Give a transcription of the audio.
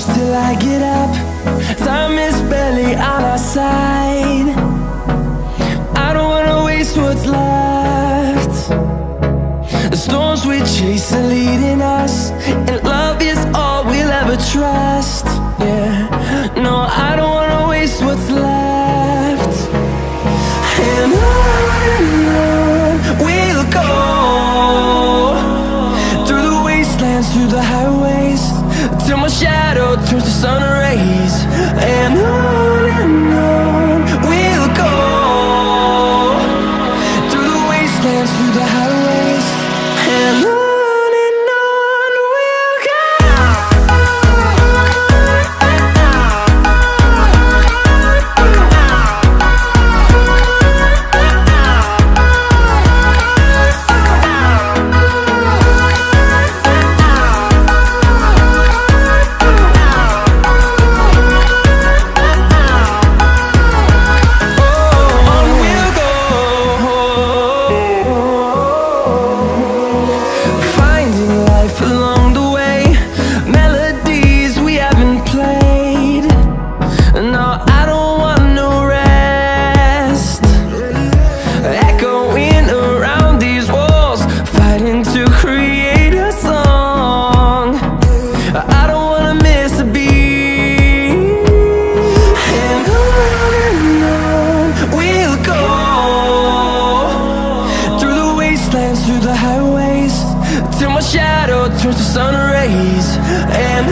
close till I get up. Time is barely on our side. I don't wanna waste what's left. The storms we chase are leading us, and love is all we'll ever trust. Yeah, no, I don't wanna waste what's left. And on we'll go, through the wastelands, through the highways, till my shadow turns to sun rays. And on we'll go, through the wastelands, through the highways, and on. Along the way, melodies we haven't played. No, I don't want no rest. Echoing around these walls, fighting to create a song. I don't wanna miss a beat. And on we'll go, through the wastelands, through the highways, till my shadow turns to sun rays. And